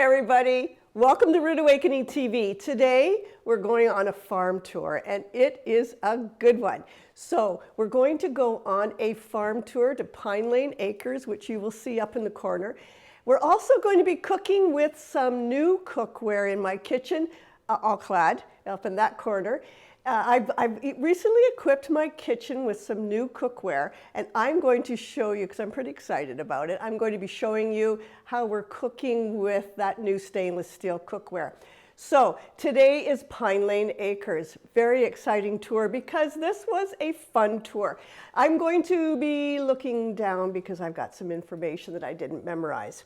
everybody. Welcome to Root Awakening TV. Today, we're going on a farm tour, and it is a good one. So, we're going to go on a farm tour to Pine Lane Acres, which you will see up in the corner. We're also going to be cooking with some new cookware in my kitchen, all clad up in that corner. I've recently equipped my kitchen with some new cookware, and I'm going to show you, because I'm pretty excited about it, I'm going to be showing you how we're cooking with that new stainless steel cookware. So today is Pine Lane Acres. Very exciting tour because this was a fun tour. I'm going to be looking down because I've got some information that I didn't memorize.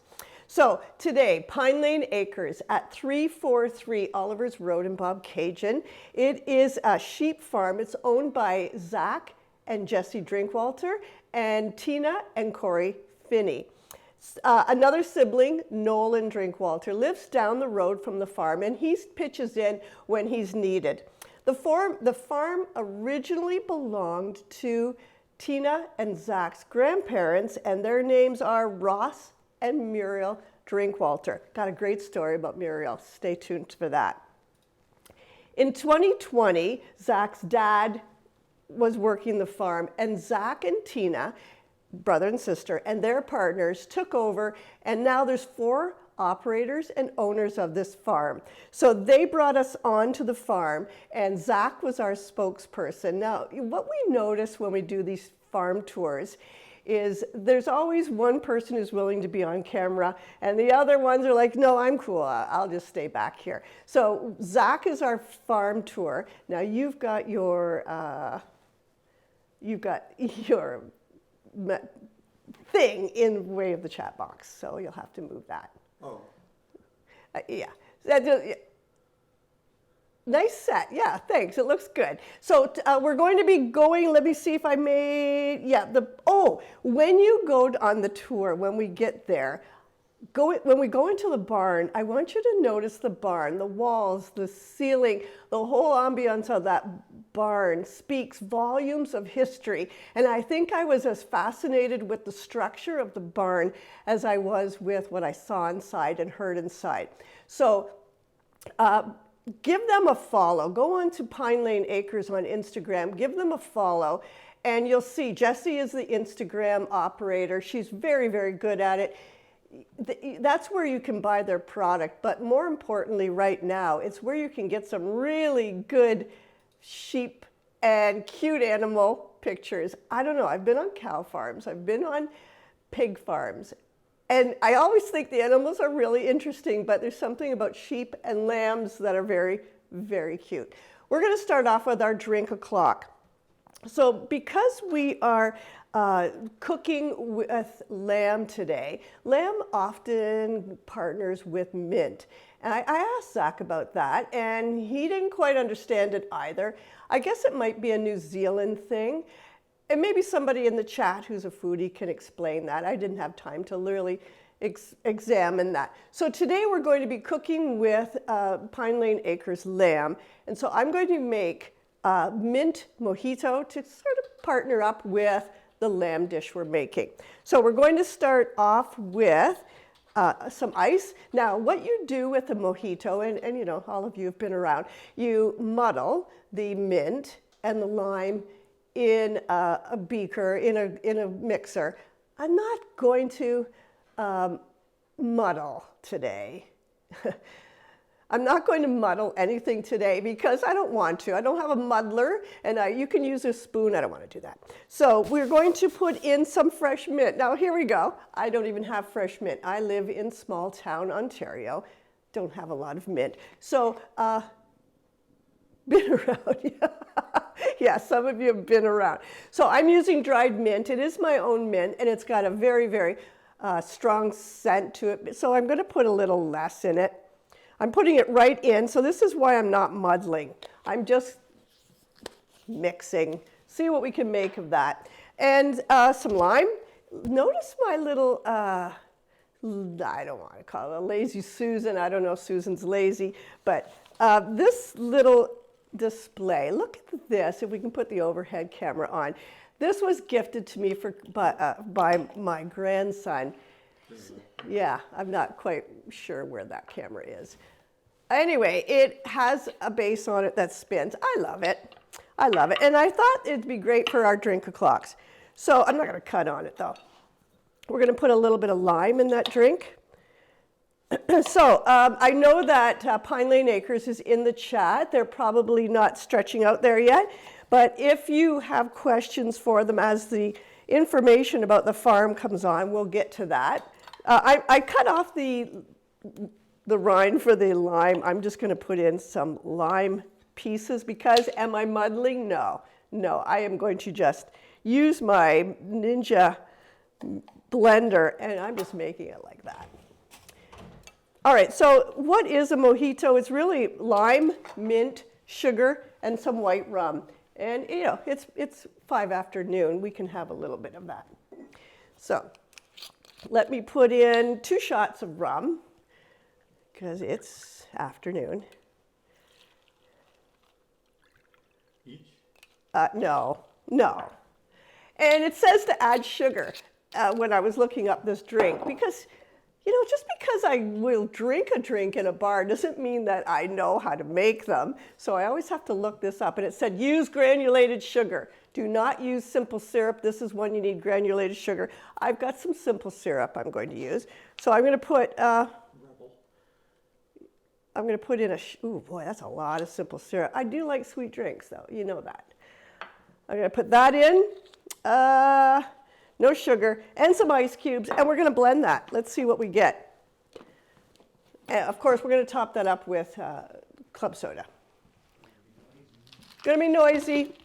So today, Pine Lane Acres at 343 Oliver's Road in Bobcaygeon. It is a sheep farm. It's owned by Zach and Jesse Drinkwalter and Tina and Corey Finney. Another sibling, Nolan Drinkwalter, lives down the road from the farm, and he pitches in when he's needed. The farm originally belonged to Tina and Zach's grandparents, and their names are Ross and Muriel Drinkwalter. Got a great story about Muriel. Stay tuned for that. In 2020, Zach's dad was working the farm, and Zach and Tina, brother and sister, and their partners took over, and now there's 4 operators and owners of this farm. So they brought us onto the farm, and Zach was our spokesperson. Now, what we notice when we do these farm tours is there's always one person who's willing to be on camera, and the other ones are like, no, I'm cool, I'll just stay back here. So Zach is our farm tour. Now you've got your thing in the way of the chat box, so you'll have to move that. Oh. Yeah. Nice set. Yeah, thanks. It looks good. So we're going to be going, let me see if I made, when you go on the tour, when we get there, when we go into the barn, I want you to notice the barn, the walls, the ceiling, the whole ambiance of that barn speaks volumes of history. And I think I was as fascinated with the structure of the barn as I was with what I saw inside and heard inside. So, give them a follow. Go on to Pine Lane Acres on Instagram. Give them a follow, and you'll see Jessie is the Instagram operator. She's very, very good at it. That's where you can buy their product, but more importantly right now, it's where you can get some really good sheep and cute animal pictures. I don't know, I've been on cow farms, I've been on pig farms, and I always think the animals are really interesting, but there's something about sheep and lambs that are very, very cute. We're going to start off with our drink o'clock. So because we are cooking with lamb today, lamb often partners with mint. And I asked Zach about that, and he didn't quite understand it either. I guess it might be a New Zealand thing. And maybe somebody in the chat who's a foodie can explain that. I didn't have time to really examine that. So today we're going to be cooking with Pine Lane Acres lamb. And so I'm going to make mint mojito to sort of partner up with the lamb dish we're making. So we're going to start off with some ice. Now what you do with a mojito, and you know, all of you have been around, you muddle the mint and the lime in a beaker, in a mixer. I'm not going to muddle today. I'm not going to muddle anything today because I don't want to. I don't have a muddler, and you can use a spoon. I don't want to do that. So we're going to put in some fresh mint. Now here we go. I don't even have fresh mint. I live in small town Ontario. Don't have a lot of mint. So been around, yeah. Yeah, some of you have been around. So I'm using dried mint. It is my own mint, and it's got a very, very strong scent to it. So I'm going to put a little less in it. I'm putting it right in, so this is why I'm not muddling. I'm just mixing. See what we can make of that. And some lime. Notice my little, I don't want to call it a lazy Susan. I don't know if Susan's lazy, but this little display. Look at this, if we can put the overhead camera on. This was gifted to me by my grandson. Yeah, I'm not quite sure where that camera is. Anyway, it has a base on it that spins. I love it. I love it. And I thought it'd be great for our drink o'clocks. So I'm not going to cut on it though. We're going to put a little bit of lime in that drink. So I know that Pine Lane Acres is in the chat. They're probably not stretching out there yet. But if you have questions for them as the information about the farm comes on, we'll get to that. I cut off the rind for the lime. I'm just going to put in some lime pieces because am I muddling? No. No, I am going to just use my Ninja blender and I'm just making it like that. All right, so what is a mojito? It's really lime, mint, sugar, and some white rum. And you know, it's 5 afternoon. We can have a little bit of that. So let me put in 2 shots of rum because it's afternoon. Each? No. And it says to add sugar when I was looking up this drink because, you know, just because I will drink a drink in a bar doesn't mean that I know how to make them. So I always have to look this up. And it said use granulated sugar. Do not use simple syrup. This is when you need granulated sugar. I've got some simple syrup I'm going to use. So I'm going to put, in ooh boy, that's a lot of simple syrup. I do like sweet drinks though, you know that. I'm going to put that in. No sugar, and some ice cubes, and we're going to blend that. Let's see what we get. And of course, we're going to top that up with club soda. Going to be noisy.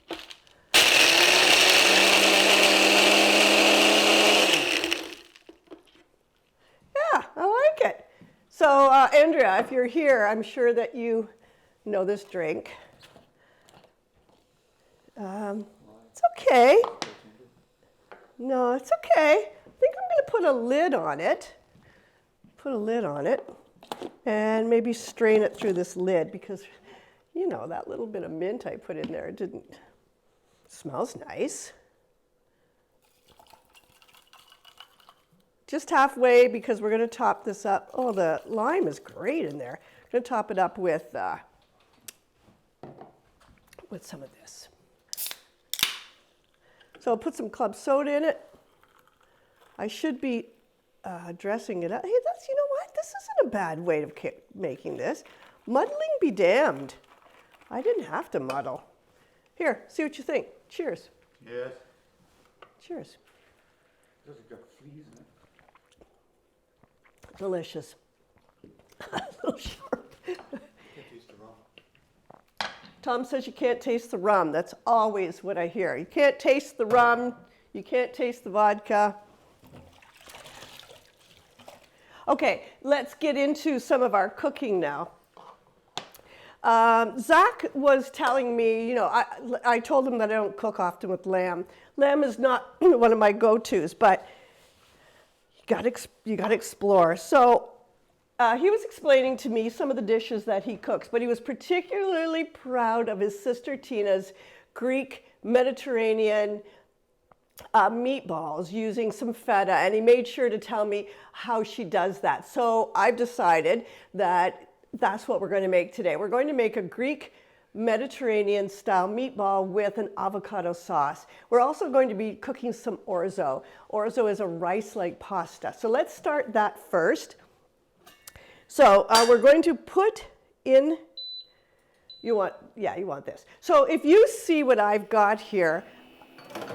Yeah, I like it. So, Andrea, if you're here, I'm sure that you know this drink. It's okay. No, it's okay. I think I'm going to put a lid on it. Put a lid on it and maybe strain it through this lid because, you know, that little bit of mint I put in there didn't, smells nice. Just halfway because we're going to top this up. Oh, the lime is great in there. I'm going to top it up with some of this. So I'll put some club soda in it. I should be dressing it up. Hey, that's, you know what? This isn't a bad way of making this. Muddling be damned. I didn't have to muddle. Here, see what you think. Cheers. Yes. Cheers. Does it got fleas in it? Delicious. A little sharp. Can't taste the rum. Tom says you can't taste the rum. That's always what I hear. You can't taste the rum. You can't taste the vodka. Okay, let's get into some of our cooking now. Zach was telling me, you know, I told him that I don't cook often with lamb. Lamb is not one of my go-tos, but you got to explore. So he was explaining to me some of the dishes that he cooks, but he was particularly proud of his sister Tina's Greek Mediterranean meatballs using some feta, and he made sure to tell me how she does that. So I've decided that that's what we're going to make today. We're going to make a Greek Mediterranean style meatball with an avocado sauce. We're also going to be cooking some orzo. Orzo is a rice-like pasta. So let's start that first. So we're going to put in, you want this. So if you see what I've got here,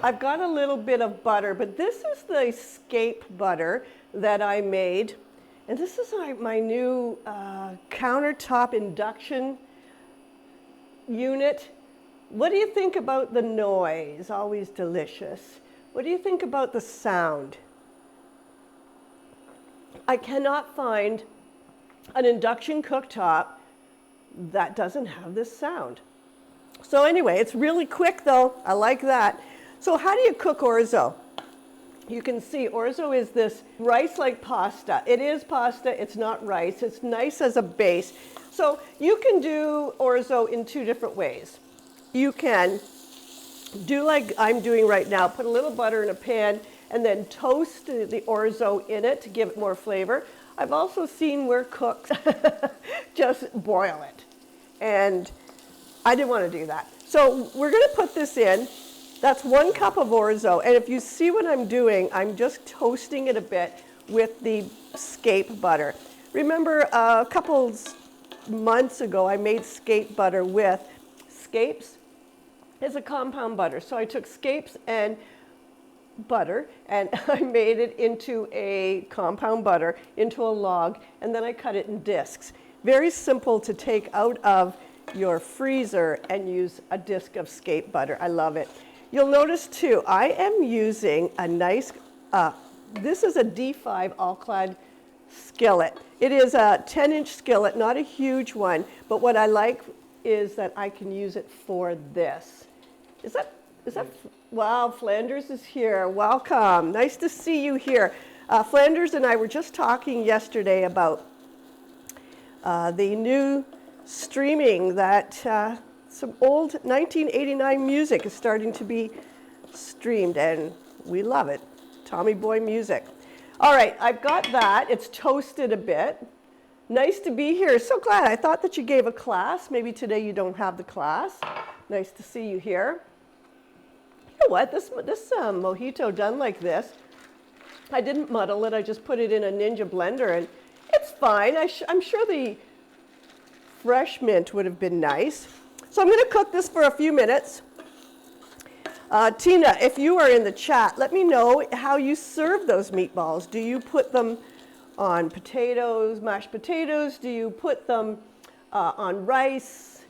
I've got a little bit of butter, but this is the escape butter that I made. And this is my new countertop induction unit. What do you think about the noise? Always delicious. What do you think about the sound? I cannot find an induction cooktop that doesn't have this sound. So anyway, it's really quick though. I like that. So how do you cook orzo? You can see orzo is this rice-like pasta. It is pasta, it's not rice. It's nice as a base. So you can do orzo in 2 different ways. You can do like I'm doing right now, put a little butter in a pan and then toast the orzo in it to give it more flavor. I've also seen where cooks just boil it, and I didn't want to do that. So we're going to put this in. That's 1 cup of orzo, and if you see what I'm doing, I'm just toasting it a bit with the scape butter. Remember a couple months ago I made scape butter with scapes. It's a compound butter, so I took scapes and butter and I made it into a compound butter, into a log, and then I cut it in discs. Very simple to take out of your freezer and use a disc of scape butter. I love it. You'll notice too, I am using a nice, this is a D5 all-clad skillet. It is a 10-inch skillet, not a huge one, but what I like is that I can use it for this. Is that, wow, Flanders is here. Welcome. Nice to see you here. Flanders and I were just talking yesterday about the new streaming that some old 1989 music is starting to be streamed, and we love it. Tommy Boy music. All right, I've got that. It's toasted a bit. Nice to be here. So glad. I thought that you gave a class. Maybe today you don't have the class. Nice to see you here. You know what? This mojito done like this, I didn't muddle it. I just put it in a Ninja blender, and it's fine. I'm sure the fresh mint would have been nice. So I'm going to cook this for a few minutes. Tina, if you are in the chat, let me know how you serve those meatballs. Do you put them on potatoes, mashed potatoes? Do you put them on rice?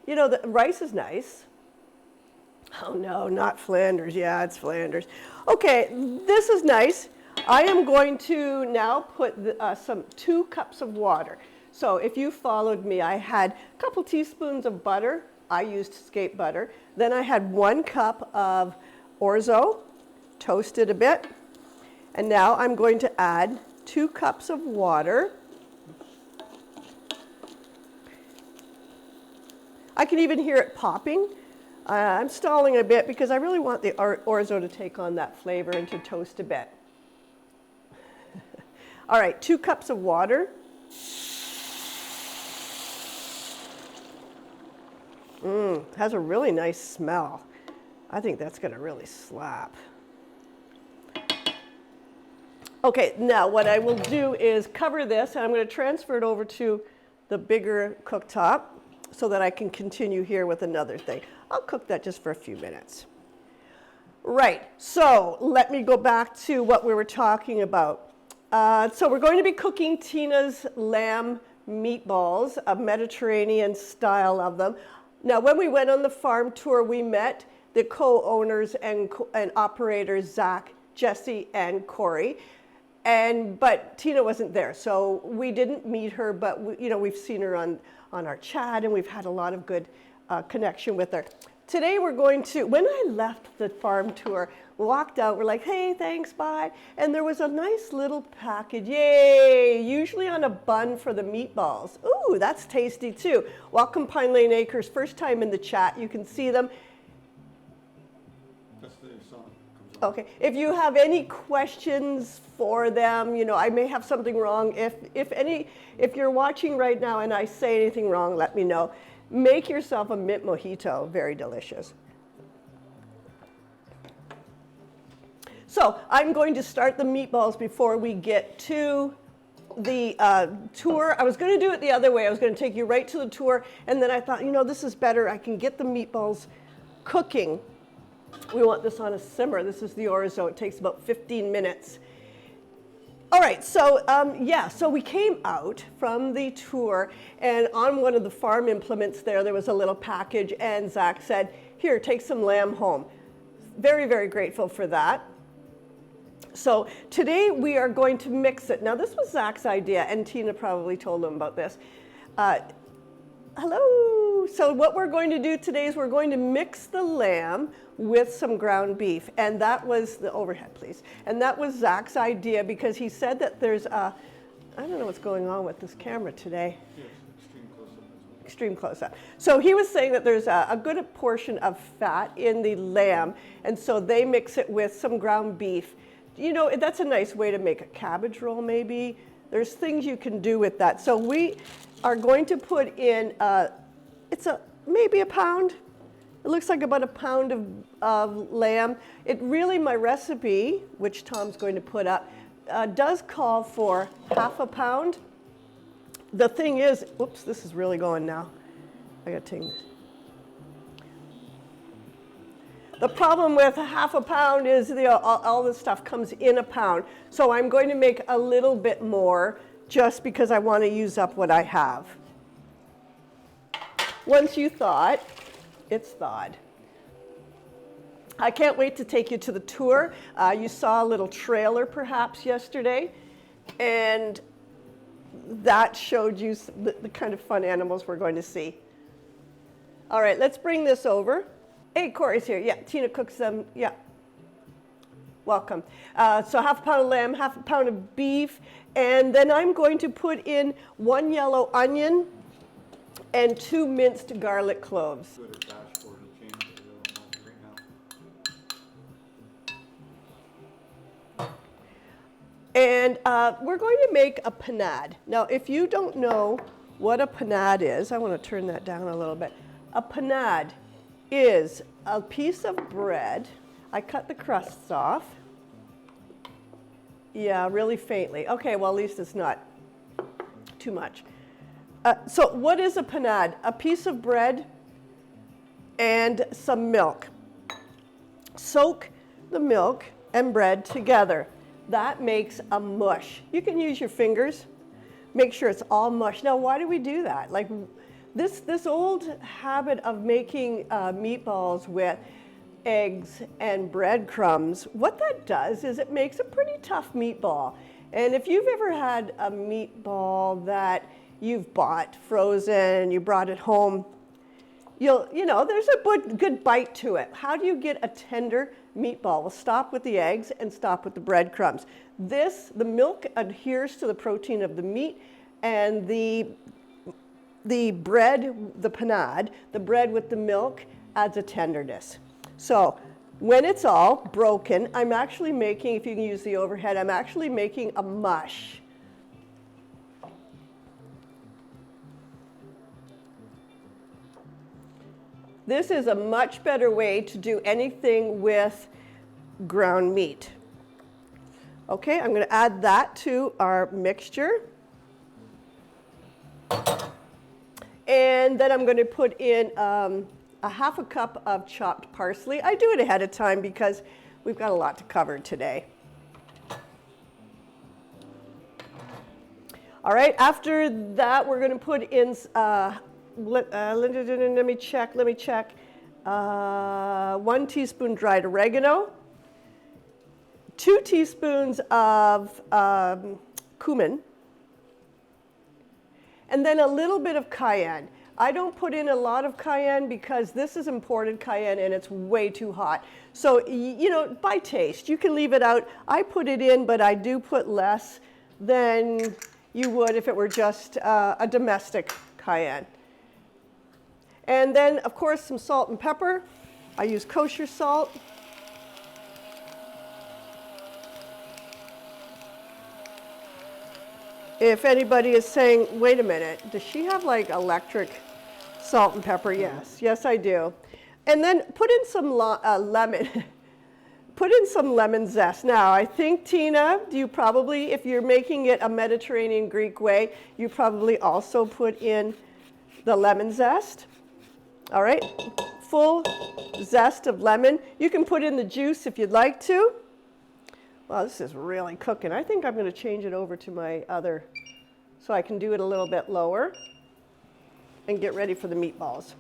You know, the rice is nice. Oh no, not Flanders. Yeah, it's Flanders. Okay, this is nice. I am going to now put 2 cups of water. So if you followed me, I had a couple teaspoons of butter. I used scape butter. Then I had 1 cup of orzo, toasted a bit. And now I'm going to add 2 cups of water. I can even hear it popping. I'm stalling a bit because I really want the orzo to take on that flavor and to toast a bit. All right, 2 cups of water. Has a really nice smell. I think that's going to really slap. Okay, now what I will do is cover this, and I'm going to transfer it over to the bigger cooktop so that I can continue here with another thing. I'll cook that just for a few minutes. Right, so let me go back to what we were talking about. So we're going to be cooking Tina's lamb meatballs, a Mediterranean style of them. Now, when we went on the farm tour, we met the co-owners and operators, Zach, Jesse, and Corey. But Tina wasn't there, so we didn't meet her, but we've seen her on our chat, and we've had a lot of good connection with her. Today we're going to, when I left the farm tour, walked out, we're like, hey, thanks, bye. And there was a nice little package, yay, usually on a bun for the meatballs. Ooh, that's tasty too. Welcome Pine Lane Acres, first time in the chat, you can see them. That's the song. Comes on. Okay, if you have any questions for them, I may have something wrong. If you're watching right now and I say anything wrong, let me know. Make yourself a mint mojito, very delicious. So I'm going to start the meatballs before we get to the tour. I was going to do it the other way. I was going to take you right to the tour, and then I thought, this is better. I can get the meatballs cooking. We want this on a simmer. This is the orzo. It takes about 15 minutes. All right, so so we came out from the tour, and on one of the farm implements there was a little package, and Zach said, here, take some lamb home. Very, very grateful for that. So today we are going to mix it. Now this was Zach's idea, and Tina probably told him about this. Hello. So what we're going to do today is we're going to mix the lamb with some ground beef, and that was the overhead, please. And that was Zach's idea because he said that there's I don't know what's going on with this camera today. Yes, extreme close-up as well. Extreme close-up. So he was saying that there's a good portion of fat in the lamb, and so they mix it with some ground beef you know, that's a nice way to make a cabbage roll maybe. There's things you can do with that. So we are going to put in, maybe a pound. It looks like about a pound of lamb. It really, my recipe, which Tom's going to put up, does call for half a pound. The thing is, whoops, this is really going now. I gotta take this. The problem with half a pound is all this stuff comes in a pound. So I'm going to make a little bit more just because I want to use up what I have. Once you thaw it, it's thawed. I can't wait to take you to the tour. You saw a little trailer perhaps yesterday, and that showed you the kind of fun animals we're going to see. All right, let's bring this over. Hey, Corey's here. Yeah, Tina cooks them. Yeah. Welcome. So half a pound of lamb, half a pound of beef, and then I'm going to put in 1 yellow onion and 2 minced garlic cloves. Go to dashboard and change it a little right now. And we're going to make a panade. Now, if you don't know what a panade is, I want to turn that down a little bit. A panade is a piece of bread. I cut the crusts off. Yeah, really faintly. Okay, well, at least it's not too much. So what is a panade? A piece of bread and some milk. Soak the milk and bread together. That makes a mush. You can use your fingers. Make sure it's all mush. Now, why do we do that? Like this old habit of making meatballs with eggs and breadcrumbs, what that does is it makes a pretty tough meatball. And if you've ever had a meatball that you've bought frozen, you brought it home, you know, there's a good bite to it. How do you get a tender meatball? Well, stop with the eggs and stop with the breadcrumbs. The milk adheres to the protein of the meat, and the bread, the panade, the bread with the milk adds a tenderness. So when it's all broken, I'm actually making, if you can use the overhead, I'm actually making a mush. This is a much better way to do anything with ground meat. Okay, I'm going to add that to our mixture. And then I'm going to put in a half a cup of chopped parsley. I do it ahead of time because we've got a lot to cover today. All right, after that, we're going to put in, let me check. 1 teaspoon dried oregano, 2 teaspoons of cumin, and then a little bit of cayenne. I don't put in a lot of cayenne because this is imported cayenne and it's way too hot. So, you know, by taste, you can leave it out. I put it in, but I do put less than you would if it were just a domestic cayenne. And then, of course, some salt and pepper. I use kosher salt. If anybody is saying, wait a minute, does she have like electric salt and pepper? Yes, yes I do. And then put in some lemon. Put in some lemon zest. Now, I think, Tina, you probably, if you're making it a Mediterranean Greek way, you probably also put in the lemon zest. All right, full zest of lemon. You can put in the juice if you'd like to. Wow, this is really cooking. I think I'm going to change it over to my other, so I can do it a little bit lower and get ready for the meatballs.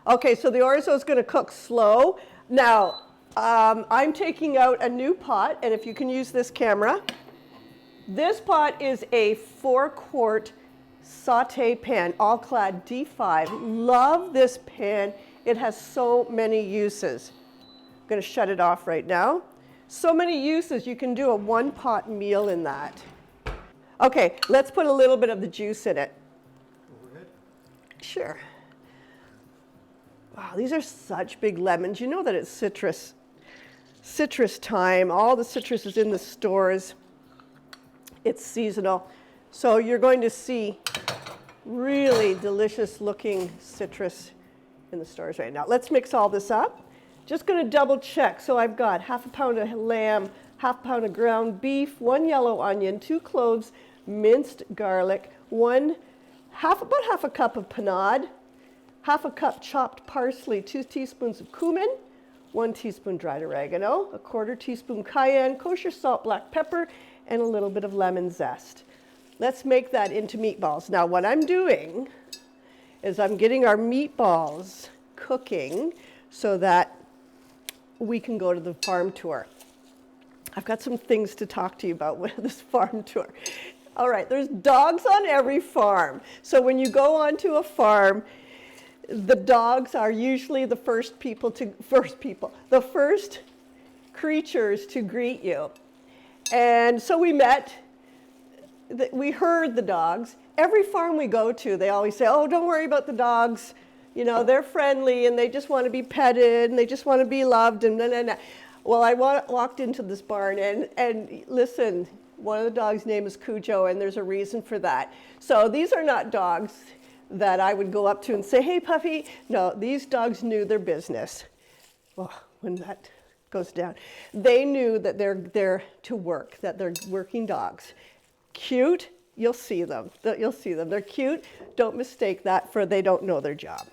Okay, so the orzo is going to cook slow. Now, I'm taking out a new pot, and if you can use this camera. This pot is a 4-quart saute pan, all-clad D5. Love this pan. It has so many uses. I'm going to shut it off right now. So many uses. You can do a 1-pot meal in that. Okay, let's put a little bit of the juice in it. Overhead? Sure. Wow, these are such big lemons. You know that it's citrus. citrus time. All the citrus is in the stores. It's seasonal. So you're going to see really delicious looking citrus in the stores right now. Let's mix all this up. Just going to double check. So I've got half a pound of lamb, half a pound of ground beef, 1 yellow onion, 2 cloves, minced garlic, about half a cup of panade, half a cup chopped parsley, 2 teaspoons of cumin, 1 teaspoon dried oregano, a 1/4 teaspoon cayenne, kosher salt, black pepper, and a little bit of lemon zest. Let's make that into meatballs. Now what I'm doing is I'm getting our meatballs cooking so that we can go to the farm tour. I've got some things to talk to you about with this farm tour. All right, there's dogs on every farm. So when you go onto a farm, the dogs are usually the first creatures to greet you. And so we heard the dogs. Every farm we go to, they always say, oh, don't worry about the dogs. You know, they're friendly and they just want to be petted and they just want to be loved and nah. Well, I walked into this barn and listen, one of the dogs' name is Cujo and there's a reason for that. So these are not dogs that I would go up to and say, hey, puppy. No, these dogs knew their business. Well, when that goes down, they knew that they're there to work, that they're working dogs. Cute, you'll see them. They're cute. Don't mistake that for they don't know their job.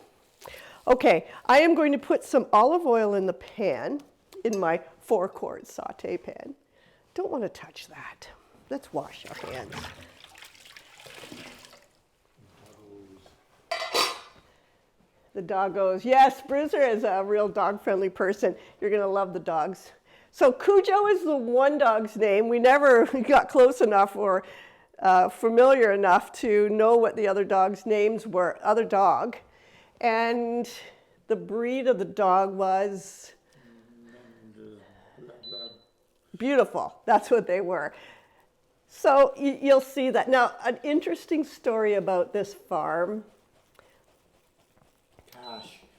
Okay, I am going to put some olive oil in the pan, in my 4-quart saute pan. Don't want to touch that. Let's wash our hands. The doggos. Yes, Bruiser is a real dog-friendly person. You're going to love the dogs. So Cujo is the one dog's name. We never got close enough or familiar enough to know what the other dog's names were, other dog. And the breed of the dog was beautiful. That's what they were. So you'll see that. Now, an interesting story about this farm.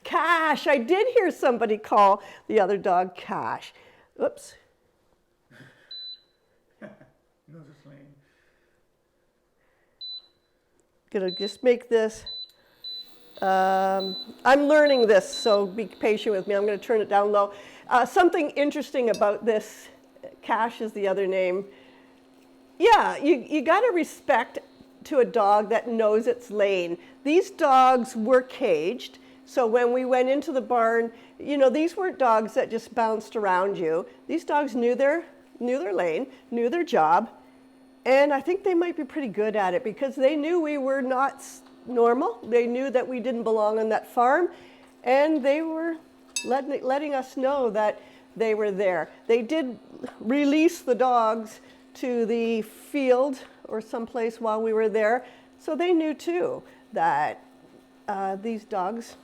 Cash. I did hear somebody call the other dog Cash. Oops. Gonna just make this. I'm learning this, so be patient with me. I'm going to turn it down low. Something interesting about this, Cash is the other name. Yeah, you got to respect to a dog that knows its lane. These dogs were caged. So when we went into the barn, you know, these weren't dogs that just bounced around you. These dogs knew their lane, knew their job, and I think they might be pretty good at it because they knew we were not normal. They knew that we didn't belong on that farm, and they were letting us know that they were there. They did release the dogs to the field or someplace while we were there, so they knew too that these dogs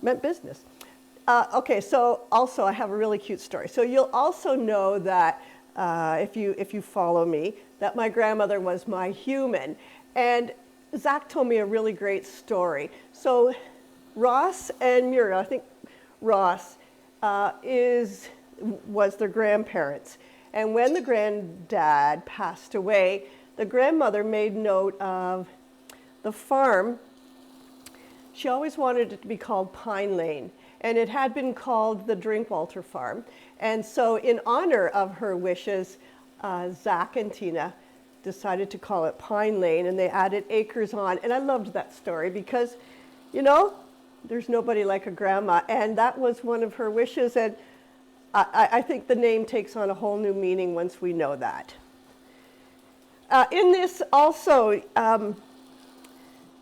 meant business. Okay, so also I have a really cute story. So you'll also know that if you follow me, that my grandmother was my human. And Zach told me a really great story. So Ross and Muriel, I think Ross was their grandparents. And when the granddad passed away, the grandmother made note of the farm. She always wanted it to be called Pine Lane, and it had been called the Drinkwalter Farm. And so in honor of her wishes, Zach and Tina decided to call it Pine Lane, and they added acres on. And I loved that story because, you know, there's nobody like a grandma, and that was one of her wishes, and I think the name takes on a whole new meaning once we know that. In this also,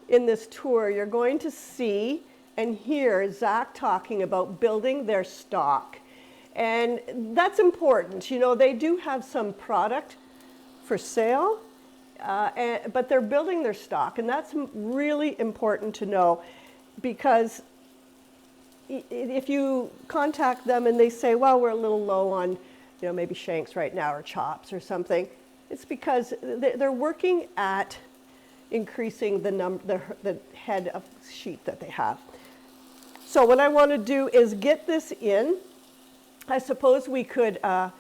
in this tour, you're going to see and hear Zach talking about building their stock. And that's important. You know, they do have some product for sale, but they're building their stock. And that's really important to know because if you contact them and they say, well, we're a little low on, you know, maybe shanks right now or chops or something, it's because they're working at increasing the head of sheep that they have. So what I want to do is get this in. I suppose we could, I'm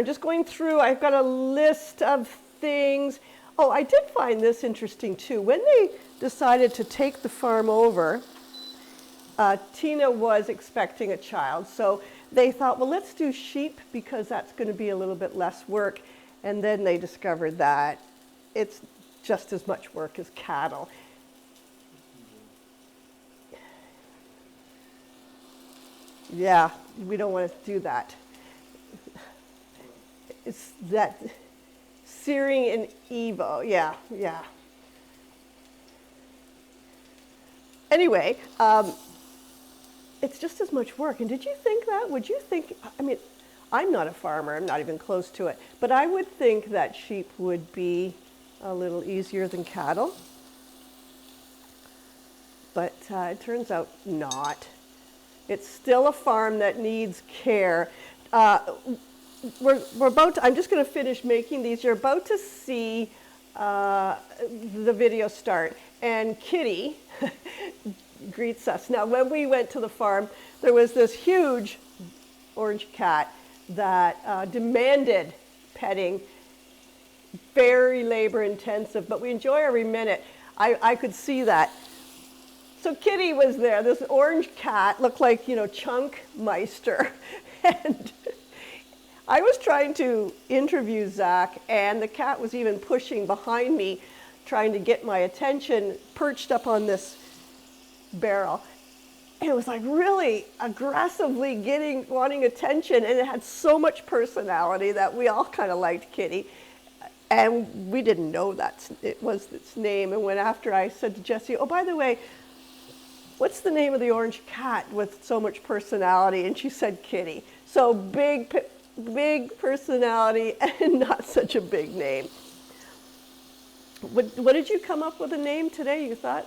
just going through, I've got a list of things. Oh, I did find this interesting too. When they decided to take the farm over, Tina was expecting a child. So they thought, well, let's do sheep because that's going to be a little bit less work. And then they discovered that it's just as much work as cattle. Yeah, we don't want to do that. It's that searing and Evo, yeah. Anyway, it's just as much work. And did you think that? Would you think, I mean, I'm not a farmer, I'm not even close to it, but I would think that sheep would be a little easier than cattle. But it turns out not. It's still a farm that needs care. We're about to, I'm just going to finish making these. You're about to see the video start. And Kitty greets us. Now, when we went to the farm, there was this huge orange cat that demanded petting, very labor intensive, but we enjoy every minute. I could see that. So Kitty was there, this orange cat, looked like, Chunk Meister. And I was trying to interview Zach, and the cat was even pushing behind me, trying to get my attention, perched up on this barrel. And it was like really aggressively wanting attention, and it had so much personality that we all kind of liked Kitty. And we didn't know that it was its name. And when after I said to Jessie, oh, by the way, what's the name of the orange cat with so much personality? And she said Kitty. So big personality and not such a big name. What did you come up with a name today, you thought?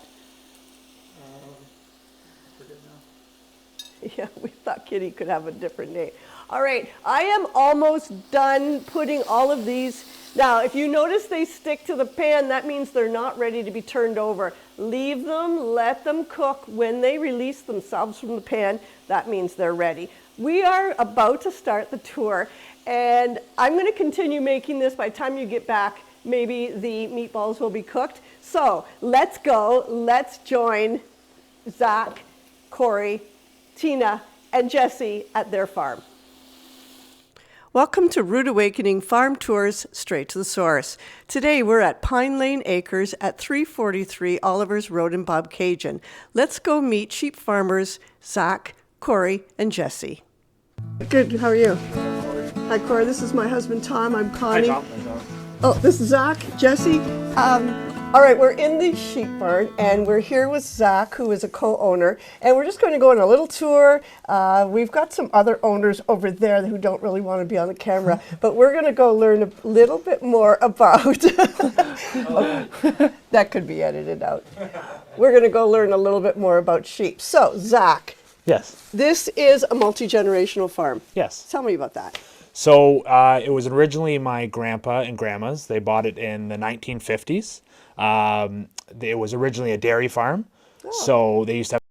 Forget now. Yeah, we thought Kitty could have a different name. All right, I am almost done putting all of these. Now, if you notice they stick to the pan, that means they're not ready to be turned over. Leave them, let them cook. When they release themselves from the pan, that means they're ready. We are about to start the tour, and I'm going to continue making this. By the time you get back, maybe the meatballs will be cooked. So let's go. Let's join Zach, Corey, Tina, and Jessie at their farm. Welcome to Root Awakening Farm Tours Straight to the Source. Today we're at Pine Lane Acres at 343 Olivers Road in Bobcaygeon. Let's go meet sheep farmers Zach, Corey, and Jessie. Good, how are you? Hi Corey, this is my husband Tom, I'm Connie. Hi, Tom. Oh, this is Zach, Jessie. All right, we're in the sheep barn, and we're here with Zach, who is a co-owner, and we're just going to go on a little tour. We've got some other owners over there who don't really want to be on the camera, but we're going to go learn a little bit more about, that could be edited out. We're going to go learn a little bit more about sheep. So, Zach. Yes. This is a multi-generational farm. Yes. Tell me about that. So it was originally my grandpa and grandma's. They bought it in the 1950s. It was originally a dairy farm. Oh. So they used to have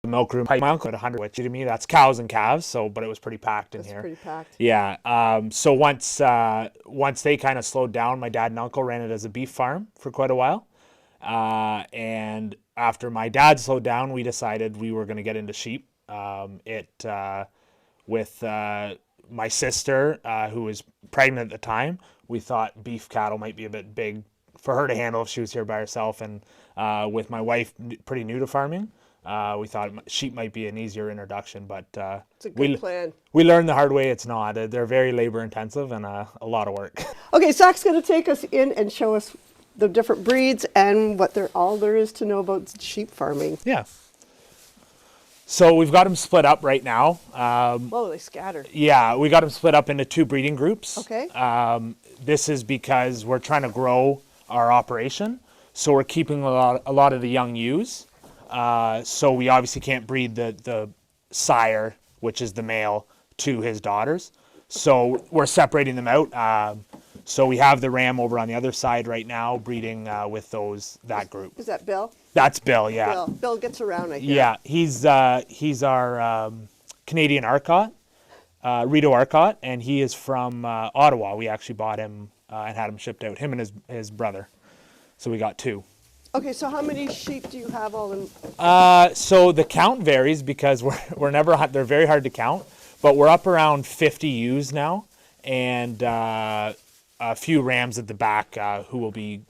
a milk room. My uncle had 100, which to me, that's cows and calves. So, but it was pretty packed in here. Pretty packed. Yeah. So once they kind of slowed down, my dad and uncle ran it as a beef farm for quite a while. And after my dad slowed down, we decided we were going to get into sheep. With my sister, who was pregnant at the time, we thought beef cattle might be a bit big for her to handle if she was here by herself. And with my wife pretty new to farming, we thought sheep might be an easier introduction. But it's a good plan. We learned the hard way it's not. They're very labor intensive and a lot of work. Okay, Zach's going to take us in and show us the different breeds and what all there is to know about sheep farming. Yeah. So we've got them split up right now. Whoa, they scattered. Yeah, we got them split up into 2 breeding groups. Okay. This is because we're trying to grow our operation. So we're keeping a lot of the young ewes. So we obviously can't breed the sire, which is the male, to his daughters. So we're separating them out. So we have the ram over on the other side right now, breeding with that group. Is that Bill? That's Bill, yeah. Bill gets around, I hear. Yeah, he's our Canadian Arcot, Rito Arcot, and he is from Ottawa. We actually bought him and had him shipped out, him and his brother. So we got 2. Okay, so how many sheep do you have all in? So the count varies because we're never they're very hard to count, but we're up around 50 ewes now, and a few rams at the back who will be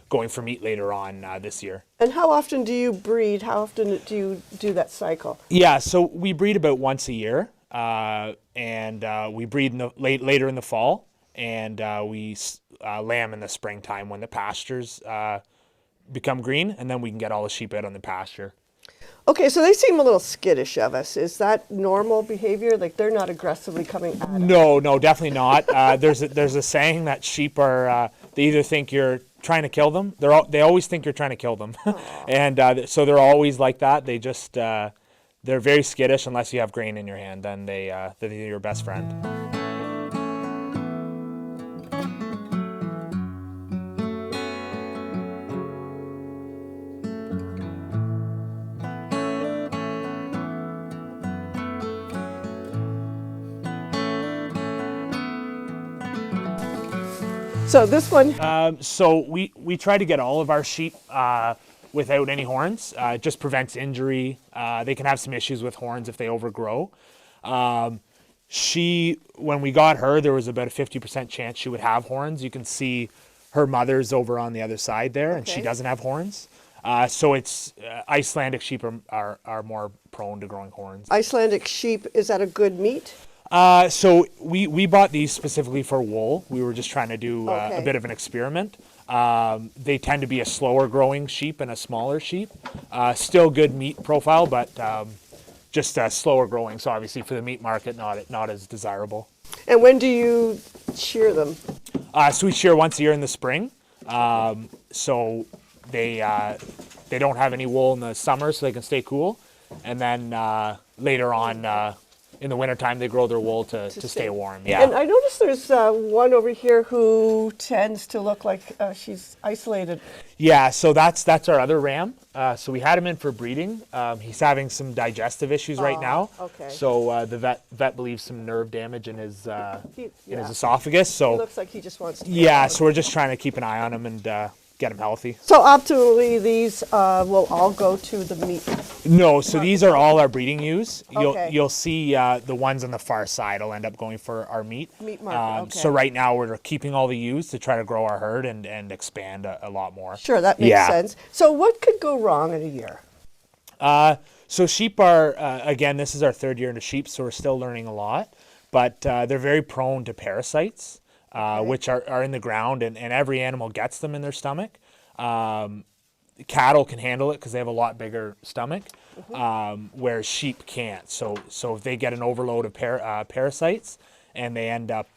going for meat later on this year. And how often do you breed? How often do you do that cycle? Yeah, so we breed about once a year, and we breed later in the fall, and we lamb in the springtime when the pastures become green, and then we can get all the sheep out on the pasture. Okay, so they seem a little skittish of us. Is that normal behavior? Like they're not aggressively coming at us? No, definitely not. There's a saying that sheep are they either think you're trying to kill them. They always think you're trying to kill them, and so they're always like that. They just they're very skittish unless you have grain in your hand. Then they're your best friend. So this one, So we try to get all of our sheep without any horns. It just prevents injury. They can have some issues with horns if they overgrow. When we got her, there was about a 50% chance she would have horns. You can see her mother's over on the other side there, and she Okay. doesn't have horns. So it's Icelandic sheep are more prone to growing horns. Icelandic sheep, is that a good meat? So we bought these specifically for wool. We were just trying to do a Okay. bit of an experiment. They tend to be a slower growing sheep and a smaller sheep. Still good meat profile, but just slower growing. So obviously for the meat market, not as desirable. And when do you shear them? So we shear once a year in the spring. So they don't have any wool in the summer, so they can stay cool. And then later on in the wintertime, they grow their wool to stay warm. Yeah. And I noticed there's one over here who tends to look like she's isolated. Yeah, so that's our other ram. So we had him in for breeding. He's having some digestive issues right now. okay. So the vet believes some nerve damage in his He esophagus. So looks like he just wants to. yeah, so we're just trying to keep an eye on him and get him healthy. So optimally, these will all go to the meat. No, so these are all our breeding ewes. Okay. You'll see the ones on the far side will end up going for our meat. Meat market, okay. So right now we're keeping all the ewes to try to grow our herd and expand a lot more. Sure, that makes Yeah. sense. So what could go wrong in a year? So sheep are, again, this is our 3rd year into sheep, so we're still learning a lot. But they're very prone to parasites, which are in the ground, and every animal gets them in their stomach. Cattle can handle it because they have a lot bigger stomach, whereas sheep can't. So if they get an overload of parasites, and they end up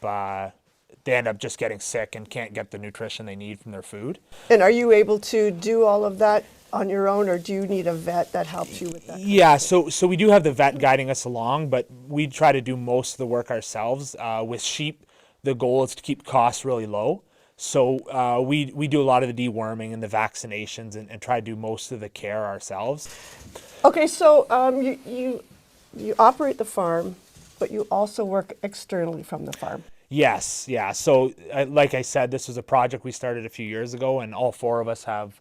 just getting sick and can't get the nutrition they need from their food. And are you able to do all of that on your own, or do you need a vet that helps you with that? Yeah, so we do have the vet guiding us along, but we try to do most of the work ourselves. With sheep, the goal is to keep costs really low. So we do a lot of the deworming and the vaccinations and try to do most of the care ourselves. Okay, so you operate the farm, but you also work externally from the farm. Yes, yeah. So like I said, this was a project we started a few years ago, and all 4 of us have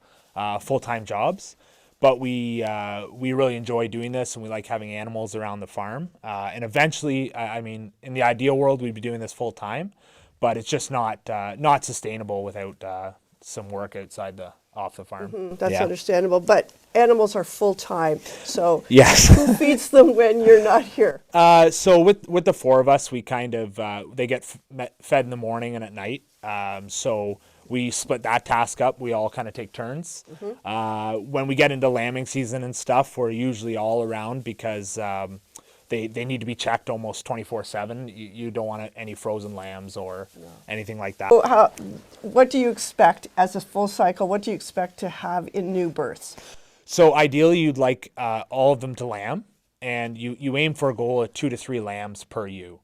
full-time jobs. But we really enjoy doing this, and we like having animals around the farm. And eventually, I mean, in the ideal world, we'd be doing this full-time, but it's just not sustainable without some work off the farm. That's Yeah. understandable, but animals are full-time, so Yes. who feeds them when you're not here? So with the 4 of us, we kind of they get fed in the morning and at night. So we split that task up. We all kind of take turns. When we get into lambing season and stuff, we're usually all around because they need to be checked almost 24/7. You don't want any frozen lambs or anything like that. So what do you expect as a full cycle? What do you expect to have in new births? So ideally, you'd like all of them to lamb, and you aim for a goal of 2 to 3 lambs per ewe.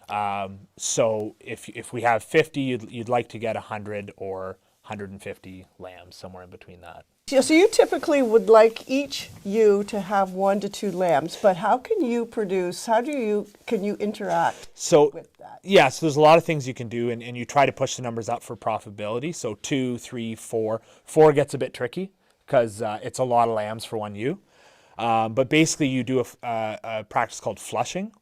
So if we have 50, you'd like to get 100 or 150 lambs, somewhere in between that. Yeah, so you typically would like each ewe to have 1 to 2 lambs, but how can you produce, can you interact So with that? yeah, so there's a lot of things you can do, and you try to push the numbers up for profitability. So 2, 3, 4. 4 gets a bit tricky because it's a lot of lambs for one ewe. But basically you do a practice called flushing.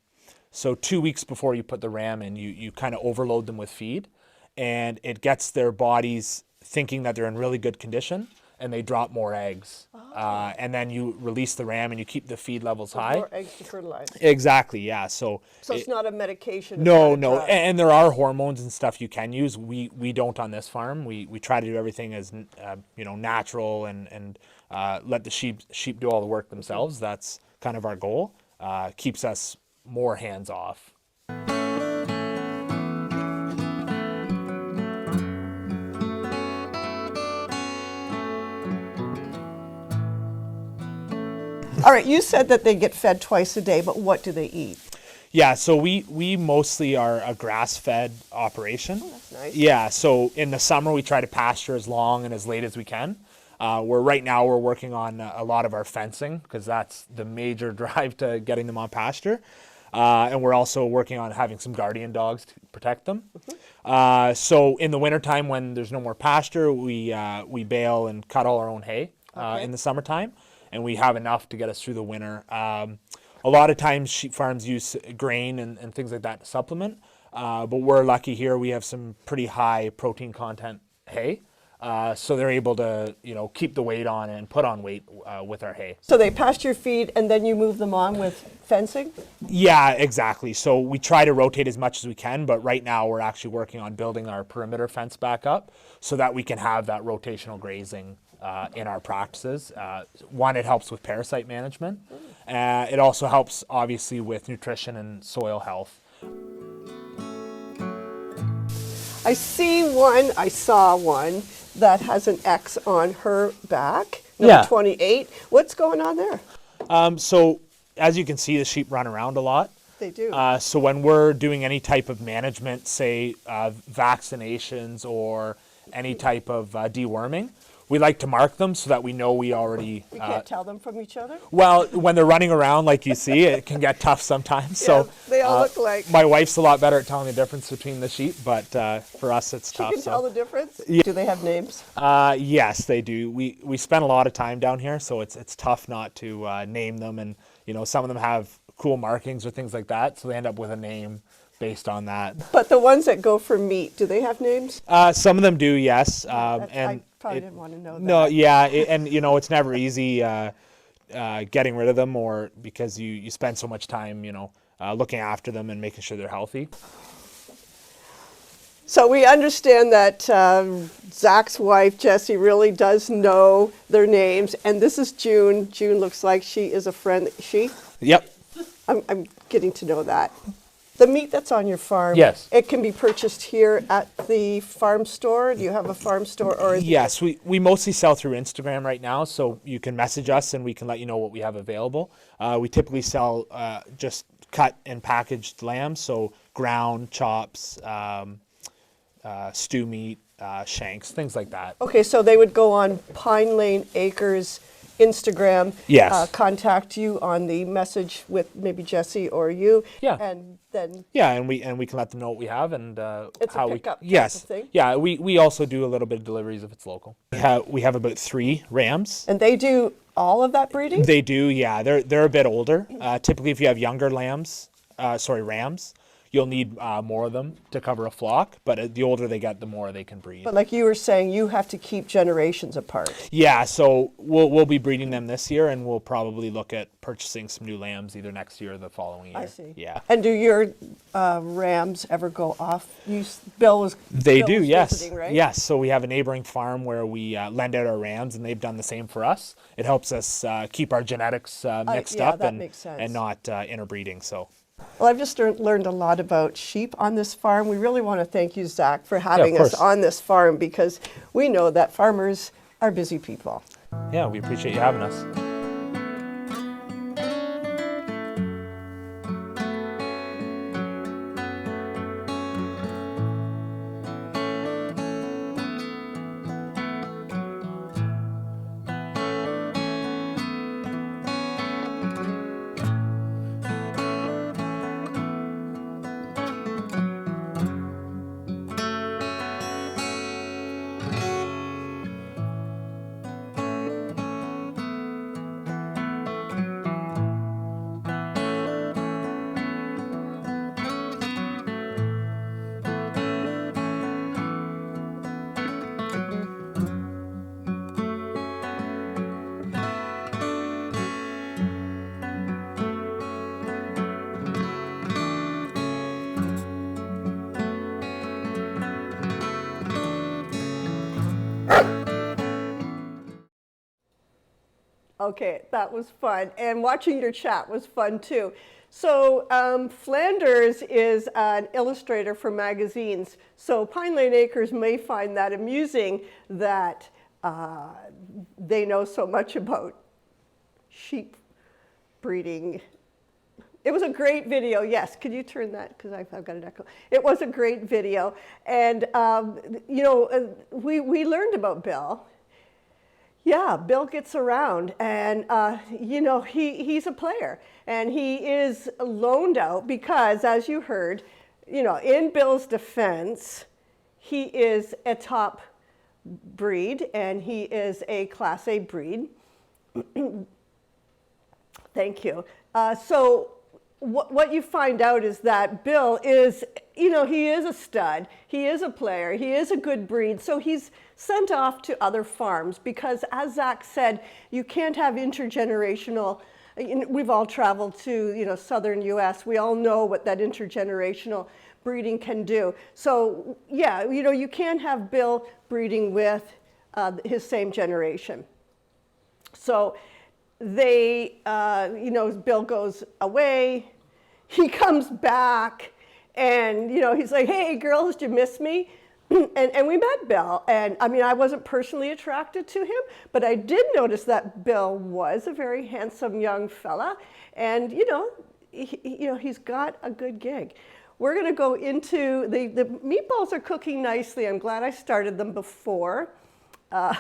So 2 weeks before you put the ram in, you kind of overload them with feed, and it gets their bodies thinking that they're in really good condition, and they drop more eggs. And then you release the ram and you keep the feed levels high. More eggs to fertilize. Exactly, yeah. So It's not a medication. it's no, not a no, drug. and there are hormones and stuff you can use. We don't on this farm. We try to do everything as natural and let the sheep do all the work themselves. That's kind of our goal. Keeps us more hands off. All right, you said that they get fed twice a day, but what do they eat? Yeah, so we mostly are a grass-fed operation. Oh, that's nice. Yeah, so in the summer we try to pasture as long and as late as we can. Right now we're working on a lot of our fencing because that's the major drive to getting them on pasture. And we're also working on having some guardian dogs to protect them. So in the wintertime when there's no more pasture, we bale and cut all our own hay in the summertime, and we have enough to get us through the winter. A lot of times sheep farms use grain and things like that to supplement, but we're lucky here we have some pretty high protein content hay. So they're able to, keep the weight on and put on weight with our hay. So they pasture feed and then you move them on with fencing? Yeah, exactly. So we try to rotate as much as we can, but right now we're actually working on building our perimeter fence back up so that we can have that rotational grazing in our practices. One, it helps with parasite management. It also helps, obviously, with nutrition and soil health. I saw one that has an X on her back, number 28. What's going on there? So as you can see, the sheep run around a lot. They do. So when we're doing any type of management, say vaccinations or any type of deworming, we like to mark them so that we know we already... You can't tell them from each other? Well, when they're running around like you see, it can get tough sometimes. So they all look like... My wife's a lot better at telling the difference between the sheep, but for us it's tough. You can tell the difference? Yeah. Do they have names? Yes, they do. We spend a lot of time down here, so it's tough not to name them. And some of them have cool markings or things like that, so they end up with a name based on that. But the ones that go for meat, do they have names? Some of them do, yes. I probably didn't want to know that. No, yeah, and it's never easy getting rid of them, or because you spend so much time, looking after them and making sure they're healthy. So we understand that Zach's wife, Jessie, really does know their names. And this is June. June looks like she is a friend. She? Yep. I'm getting to know that. The meat that's on your farm, Yes. It can be purchased here at the farm store. Do you have a farm store? Or Yes, we mostly sell through Instagram right now, so you can message us and we can let you know what we have available. We typically sell just cut and packaged lambs, so ground, chops, stew meat, shanks, things like that. Okay, so they would go on Pine Lane Acres Instagram, Yes. contact you on the message with maybe Jessie or you, Yeah. and then Yeah, and we can let them know what we have and It's a how pickup type yes, of thing? yeah. We also do a little bit of deliveries if it's local. We have about 3 rams. and they do all of that breeding. They do, yeah. They're a bit older. Typically, if you have younger rams, you'll need more of them to cover a flock. But the older they get, the more they can breed. But like you were saying, you have to keep generations apart. Yeah, so we'll be breeding them this year, and we'll probably look at purchasing some new lambs either next year or the following year. I see. Yeah. And do your rams ever go off? Bill was. They Bill do, was yes. visiting, right? Yes, so we have a neighboring farm where we lend out our rams, and they've done the same for us. It helps us keep our genetics mixed yeah, up that and makes sense. and not interbreeding. So. Well, I've just learned a lot about sheep on this farm. We really want to thank you, Zach, for having us course. on this farm because we know that farmers are busy people. Yeah, we appreciate you having us. Okay, that was fun. And watching your chat was fun too. So Flanders is an illustrator for magazines. So Pine Lane Acres may find that amusing that they know so much about sheep breeding. It was a great video, yes. Could you turn that? Because I've got an echo. It was a great video. And, we learned about Bill. Yeah, Bill gets around. And, he's a player. And he is loaned out because, as you heard, in Bill's defense, he is a top breed and he is a Class A breed. Thank you. So what you find out is that Bill is, he is a stud, he is a player, he is a good breed, so he's sent off to other farms because, as Zach said, you can't have intergenerational. We've all traveled to, southern U.S. We all know what that intergenerational breeding can do. So, yeah, you can't have Bill breeding with his same generation. So they, Bill goes away, he comes back, and, he's like, hey, girls, did you miss me? And we met Bill, and I wasn't personally attracted to him, but I did notice that Bill was a very handsome young fella, and, he's got a good gig. We're going to go into, the meatballs are cooking nicely. I'm glad I started them before. I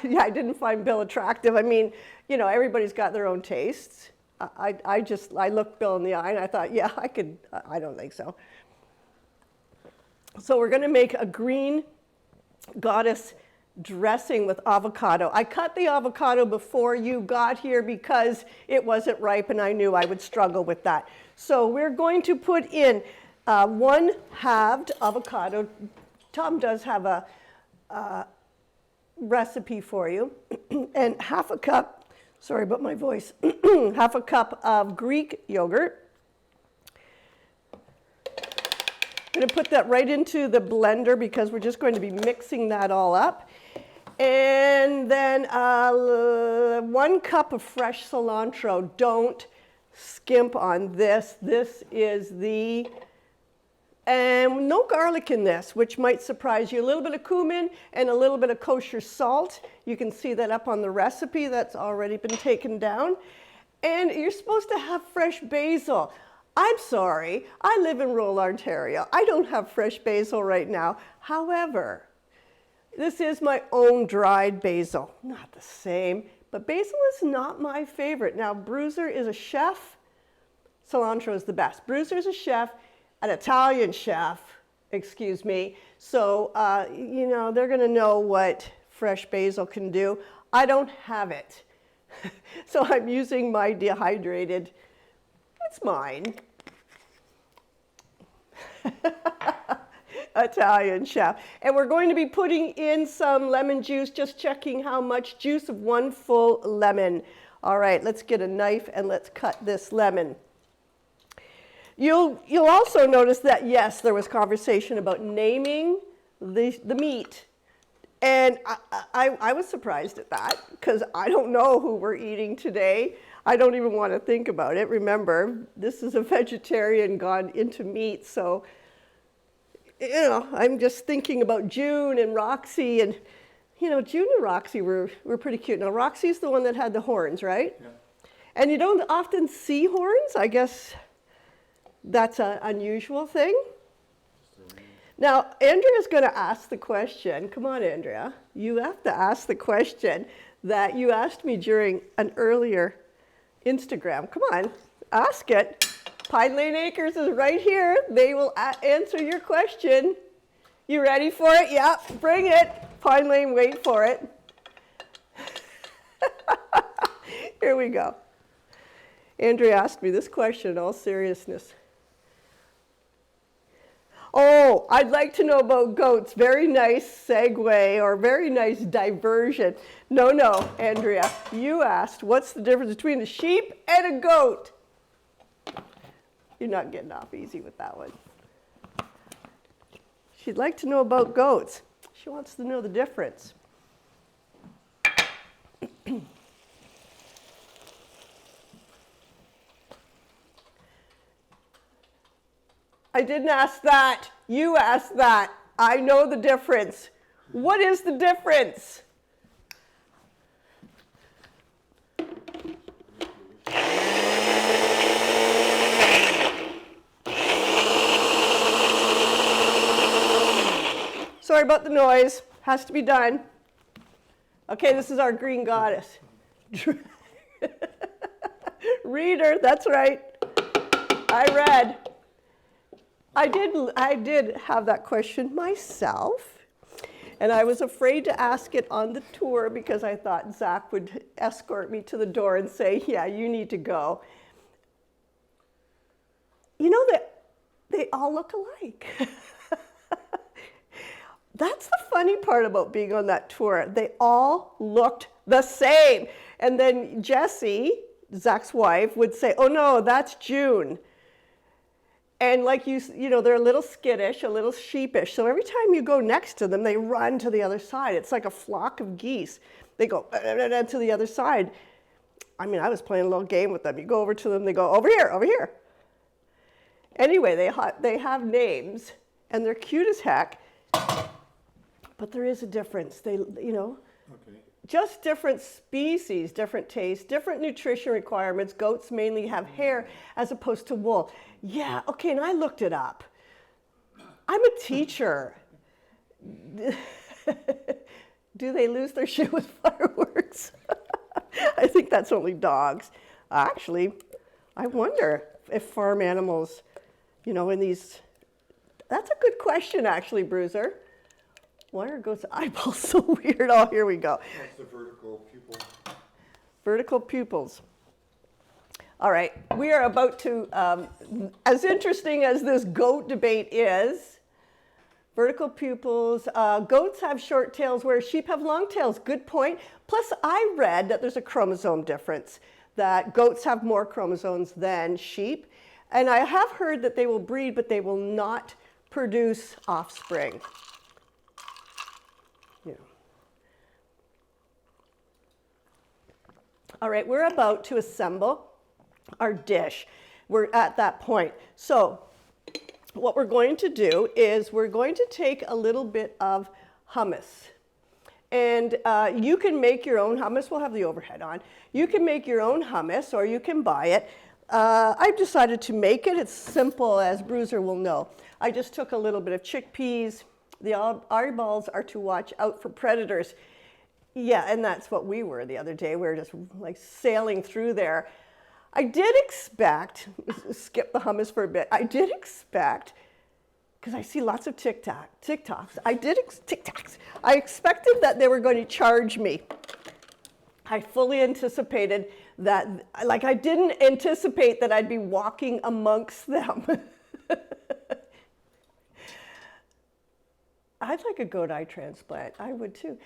didn't find Bill attractive. Everybody's got their own tastes. I looked Bill in the eye and I thought, yeah, I don't think so. So we're going to make a green goddess dressing with avocado. I cut the avocado before you got here because it wasn't ripe and I knew I would struggle with that. So we're going to put in 1 halved avocado. Tom does have a recipe for you. And half a cup, sorry about my voice, half a cup of Greek yogurt. I'm going to put that right into the blender because we're just going to be mixing that all up. And then 1 cup of fresh cilantro. Don't skimp on this. This is and no garlic in this, which might surprise you. A little bit of cumin and a little bit of kosher salt. You can see that up on the recipe. That's already been taken down. And you're supposed to have fresh basil. I'm sorry, I live in rural Ontario. I don't have fresh basil right now. However, this is my own dried basil. Not the same, but basil is not my favorite. Now, Bruiser is a chef. Cilantro is the best. Bruiser is a chef, an Italian chef, excuse me. So, they're going to know what fresh basil can do. I don't have it. So I'm using my dehydrated. It's mine. Italian chef. And we're going to be putting in some lemon juice, just checking how much juice of 1 full lemon. All right, let's get a knife and let's cut this lemon. You'll also notice that, yes, there was conversation about naming the meat. And I was surprised at that because I don't know who we're eating today. I don't even want to think about it. Remember, this is a vegetarian gone into meat, so I'm just thinking about June and Roxy, and June and Roxy were pretty cute. Now Roxy's the one that had the horns, right? Yeah. And you don't often see horns. I guess that's an unusual thing. Now, Andrea's going to ask the question. Come on, Andrea. You have to ask the question that you asked me during an earlier Instagram. Come on, ask it. Pine Lane Acres is right here. They will answer your question. You ready for it? Yeah, bring it. Pine Lane, wait for it. Here we go. Andrea asked me this question in all seriousness. Oh, I'd like to know about goats. Very nice segue or very nice diversion. No, Andrea, you asked what's the difference between a sheep and a goat? You're not getting off easy with that one. She'd like to know about goats. She wants to know the difference. I didn't ask that. You asked that. I know the difference. What is the difference? Sorry about the noise. Has to be done. Okay, this is our green goddess. Reader, that's right. I read. I did have that question myself, and I was afraid to ask it on the tour because I thought Zach would escort me to the door and say, yeah, you need to go. You know that they all look alike. That's the funny part about being on that tour. They all looked the same. And then Jessie, Zach's wife, would say, oh no, that's June. And like you know, they're a little skittish, a little sheepish. So every time you go next to them, they run to the other side. It's like a flock of geese. They go to the other side. I mean, I was playing a little game with them. You go over to them, they go, over here, over here. Anyway, they have names, and they're cute as heck. But there is a difference. They, you know, just different species, different tastes, different nutrition requirements. Goats mainly have hair as opposed to wool. Yeah, okay, and I looked it up. I'm a teacher. Do they lose their shit with fireworks? I think that's only dogs. Actually, I wonder if farm animals, you know, in these, that's a good question actually, Bruiser. Why are goats' eyeballs so weird? Oh, here we go. That's the vertical pupil. Vertical pupils. All right, we are about to, as interesting as this goat debate is, vertical pupils, goats have short tails whereas sheep have long tails. Good point. Plus, I read that there's a chromosome difference, that goats have more chromosomes than sheep. And I have heard that they will breed, but they will not produce offspring. Yeah. All right, we're about to assemble our dish. We're at that point. So what we're going to do is we're going to take a little bit of hummus. And you can make your own hummus. We'll have the overhead on. You can make your own hummus or you can buy it. I've decided to make it. It's simple, as Bruiser will know. I just took a little bit of chickpeas. The eyeballs are to watch out for predators. Yeah, and that's what we were the other day. We were just like sailing through there. I did expect, skip the hummus for a bit, I did expect, because I see lots of TikToks, I expected that they were going to charge me. I fully anticipated that, like I didn't anticipate that I'd be walking amongst them. I'd like a goat eye transplant, I would too.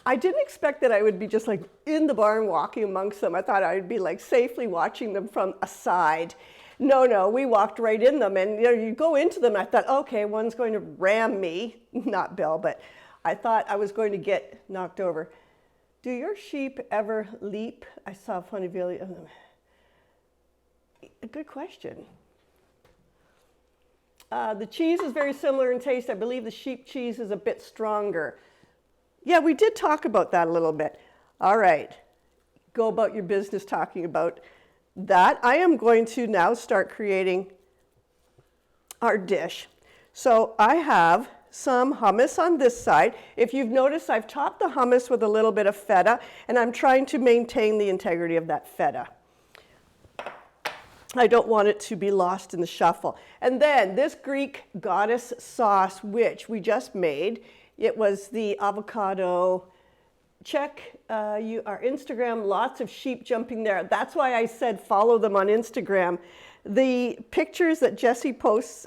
I didn't expect that I would be just like in the barn walking amongst them. I thought I would be like safely watching them from a side. No, we walked right in them and you go into them. I thought, okay, one's going to ram me, not Bill, but I thought I was going to get knocked over. Do your sheep ever leap? I saw a funny video. A good question. The cheese is very similar in taste. I believe the sheep cheese is a bit stronger. Yeah, we did talk about that a little bit. All right, go about your business talking about that. I am going to now start creating our dish. So I have some hummus on this side. If you've noticed, I've topped the hummus with a little bit of feta, and I'm trying to maintain the integrity of that feta. I don't want it to be lost in the shuffle. And then this Greek goddess sauce, which we just made, it was the avocado. Check our Instagram, lots of sheep jumping there. That's why I said follow them on Instagram. The pictures that Jessie posts,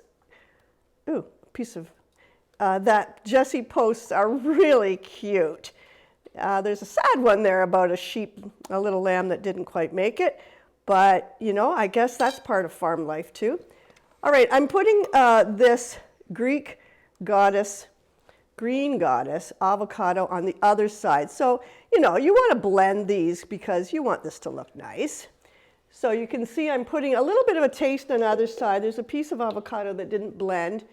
that Jessie posts are really cute. There's a sad one there about a sheep, a little lamb that didn't quite make it. But, you know, I guess that's part of farm life too. All right, I'm putting this Greek goddess, green goddess, avocado on the other side. So, you know, you want to blend these because you want this to look nice. So you can see I'm putting a little bit of a taste on the other side. There's a piece of avocado that didn't blend.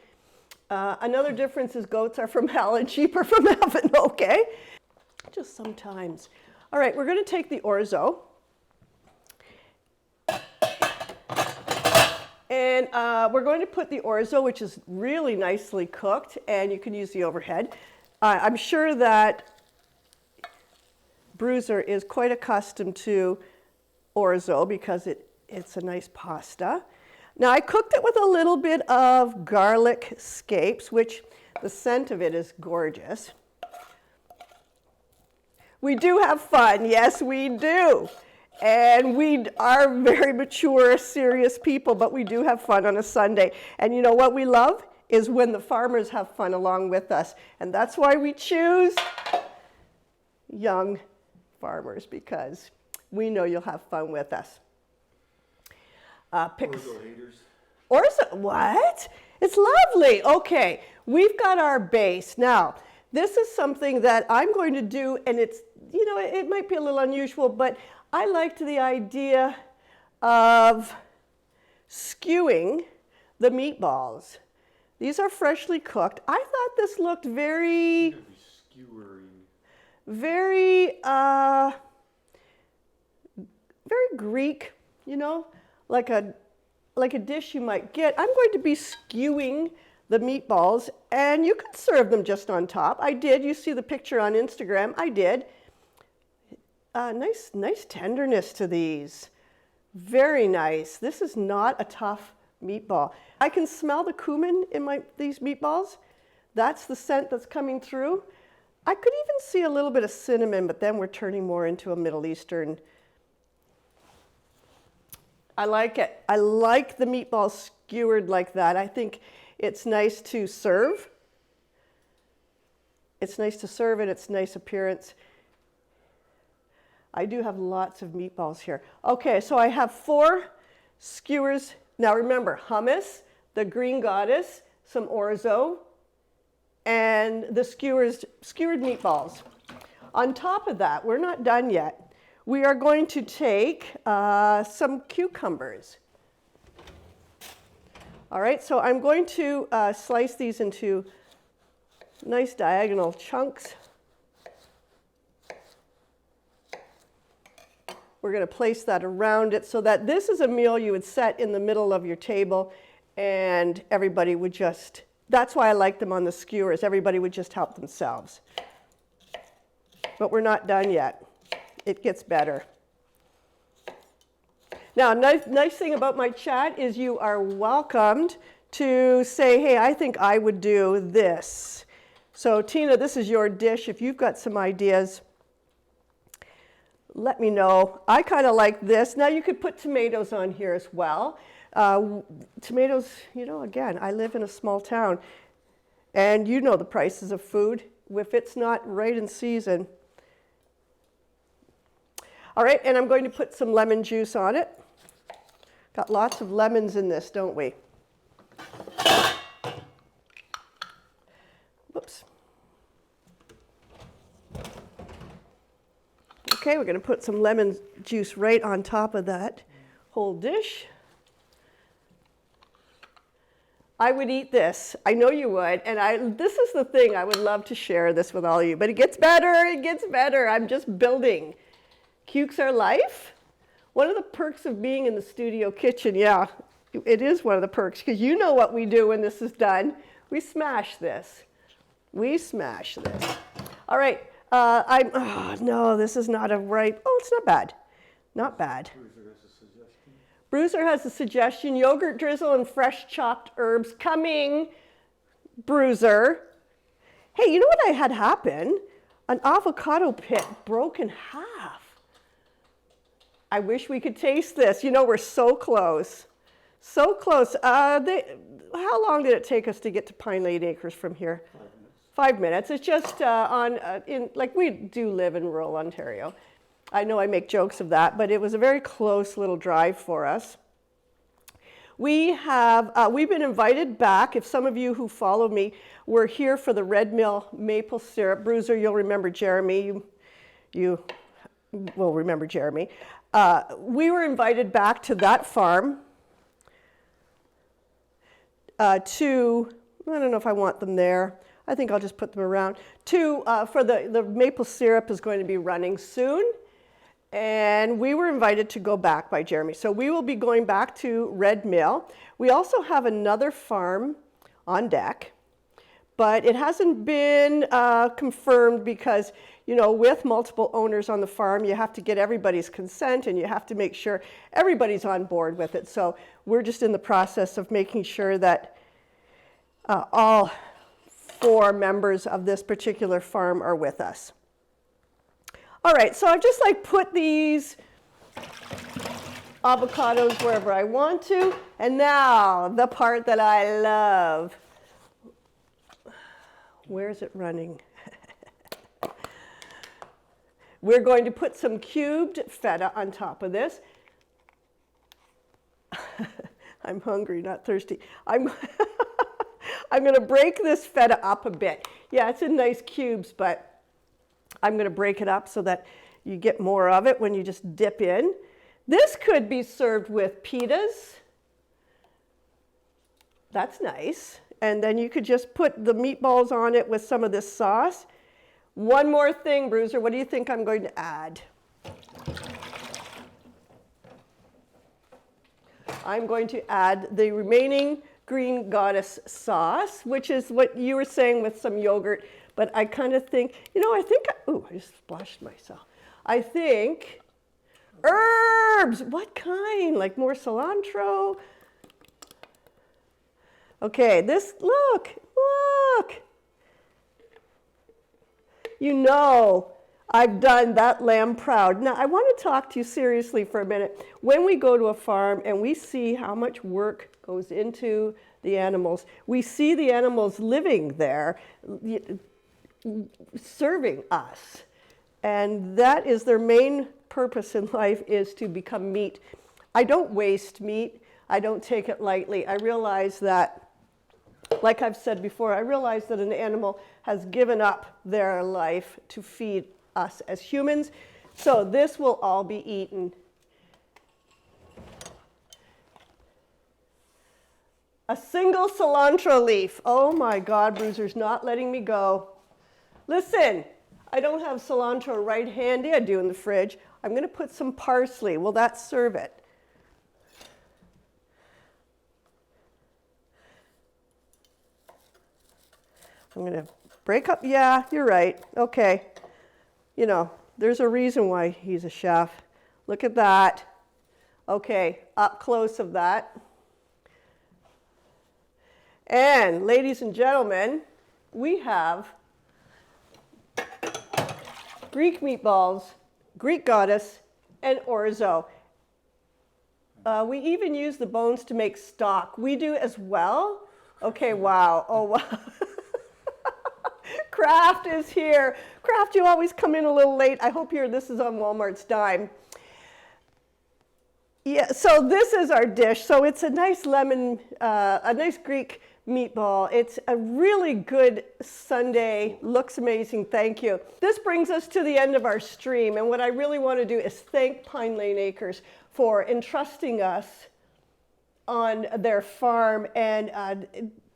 Another difference is goats are from hell and sheep are from heaven, okay? Just sometimes. All right, we're going to take the orzo. And we're going to put the orzo, which is really nicely cooked, and you can use the overhead. I'm sure that Bruiser is quite accustomed to orzo because it's a nice pasta. Now I cooked it with a little bit of garlic scapes, which the scent of it is gorgeous. We do have fun, yes we do. And we are very mature, serious people, but we do have fun on a Sunday. And you know what we love is when the farmers have fun along with us. And that's why we choose young farmers, because we know you'll have fun with us. Orzo haters. Orzo, what? It's lovely. Okay, we've got our base. Now, this is something that I'm going to do, and it's, you know, it might be a little unusual, but I liked the idea of skewing the meatballs. These are freshly cooked. I thought this looked very, very Greek, you know, like a dish you might get. I'm going to be skewing the meatballs, and you could serve them just on top. I did. You see the picture on Instagram. I did. Nice tenderness to these. Very nice. This is not a tough meatball. I can smell the cumin in these meatballs. That's the scent that's coming through. I could even see a little bit of cinnamon, but then we're turning more into a Middle Eastern. I like it. I like the meatballs skewered like that. I think it's nice to serve. It's nice to serve and it's nice appearance. I do have lots of meatballs here. Okay, so I have 4 skewers. Now remember, hummus, the green goddess, some orzo, and the skewered meatballs. On top of that, we're not done yet. We are going to take some cucumbers. All right, so I'm going to slice these into nice diagonal chunks. We're going to place that around it so that this is a meal you would set in the middle of your table and everybody would just, that's why I like them on the skewers, everybody would just help themselves. But we're not done yet. It gets better. Now, nice thing about my chat is you are welcomed to say, hey, I think I would do this. So Tina, this is your dish. If you've got some ideas, let me know. I kind of like this. Now you could put tomatoes on here as well. Tomatoes, you know, again, I live in a small town and you know the prices of food. If it's not right in season. All right, and I'm going to put some lemon juice on it. Got lots of lemons in this, don't we? Whoops. Okay, we're going to put some lemon juice right on top of that whole dish. I would eat this. I know you would. And this is the thing, I would love to share this with all of you. But it gets better, it gets better. I'm just building. Cukes are life. One of the perks of being in the studio kitchen, yeah, it is one of the perks, because you know what we do when this is done. We smash this. We smash this. All right. Oh, no, this is not a ripe. Oh, it's not bad. Not bad. Bruiser has a suggestion. Yogurt drizzle and fresh chopped herbs coming. Bruiser. Hey, you know what I had happen? An avocado pit broke in half. I wish we could taste this. You know, we're so close. So close. How long did it take us to get to Pine Lane Acres from here? 5 minutes. It's just like we do live in rural Ontario. I know I make jokes of that, but it was a very close little drive for us. We've been invited back. If some of you who follow me were here for the Red Mill maple syrup, Bruiser, you'll remember Jeremy. You will remember Jeremy. We were invited back to that farm to, I don't know if I want them there. I think I'll just put them around. For the maple syrup is going to be running soon. And we were invited to go back by Jeremy. So we will be going back to Red Mill. We also have another farm on deck, but it hasn't been confirmed because, you know, with multiple owners on the farm, you have to get everybody's consent and you have to make sure everybody's on board with it. So we're just in the process of making sure that all 4 members of this particular farm are with us. All right, so I've just like put these avocados wherever I want to. And now the part that I love. Where is it running? We're going to put some cubed feta on top of this. I'm hungry, not thirsty. I'm going to break this feta up a bit. Yeah, it's in nice cubes, but I'm going to break it up so that you get more of it when you just dip in. This could be served with pitas. That's nice. And then you could just put the meatballs on it with some of this sauce. One more thing, Bruiser. What do you think I'm going to add? I'm going to add the remaining Green Goddess sauce, which is what you were saying with some yogurt. But I kind of think, you know, I just splashed myself. I think herbs. What kind? Like more cilantro? Okay, look. You know, I've done that lamb proud. Now, I want to talk to you seriously for a minute. When we go to a farm and we see how much work goes into the animals, we see the animals living there, serving us. And that is their main purpose in life, is to become meat. I don't waste meat. I don't take it lightly. I realize that, like I've said before, I realize that an animal has given up their life to feed us as humans. So this will all be eaten. A single cilantro leaf. Oh my God, Bruiser's not letting me go. Listen, I don't have cilantro right handy. I do in the fridge. I'm going to put some parsley. Will that serve it? I'm going to break up. Yeah, you're right. Okay. You know, there's a reason why he's a chef. Look at that. Okay, up close of that. And ladies and gentlemen, we have Greek meatballs, Greek goddess, and orzo. We even use the bones to make stock. We do as well. Okay, wow. Oh, wow. Kraft is here. Kraft, you always come in a little late. I hope this is on Walmart's dime. Yeah, so this is our dish. So it's a nice a nice Greek meatball. It's a really good Sunday. Looks amazing. Thank you. This brings us to the end of our stream. And what I really want to do is thank Pine Lane Acres for entrusting us on their farm and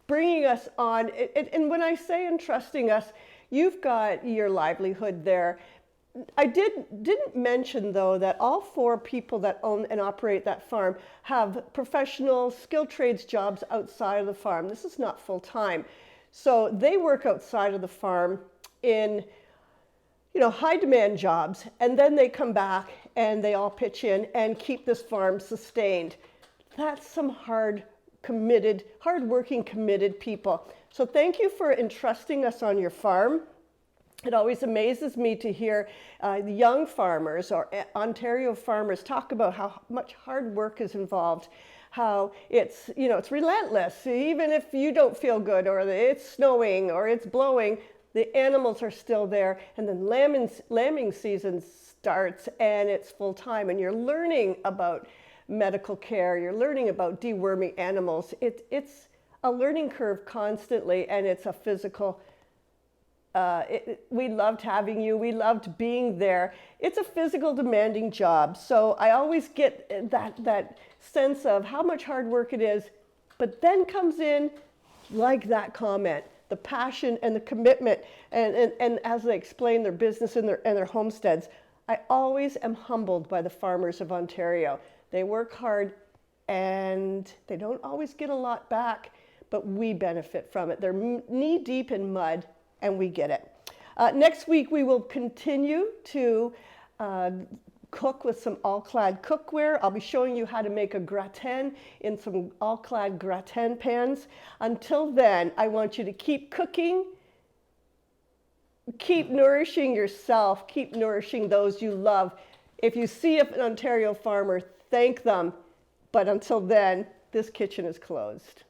bringing us on. And when I say entrusting us, you've got your livelihood there. I didn't mention, though, that all 4 people that own and operate that farm have professional skilled trades jobs outside of the farm. This is not full time. So they work outside of the farm in, you know, high demand jobs, and then they come back and they all pitch in and keep this farm sustained. That's some hard-working, committed people. So thank you for entrusting us on your farm. It always amazes me to hear young farmers or Ontario farmers talk about how much hard work is involved, how it's, you know, it's relentless. Even if you don't feel good or it's snowing or it's blowing, the animals are still there. And then lambing season starts and it's full time, and you're learning about medical care, you're learning about deworming animals. It's a learning curve constantly, and it's a physical We loved having you. We loved being there. It's a physical demanding job. So I always get that sense of how much hard work it is, but then comes in like that comment, the passion and the commitment. And as they explain their business and their homesteads, I always am humbled by the farmers of Ontario. They work hard and they don't always get a lot back, but we benefit from it. They're knee deep in mud and we get it. Next week we will continue to cook with some all-clad cookware. I'll be showing you how to make a gratin in some all-clad gratin pans. Until then, I want you to keep cooking, keep nourishing yourself, keep nourishing those you love. If you see an Ontario farmer, thank them. But until then, this kitchen is closed.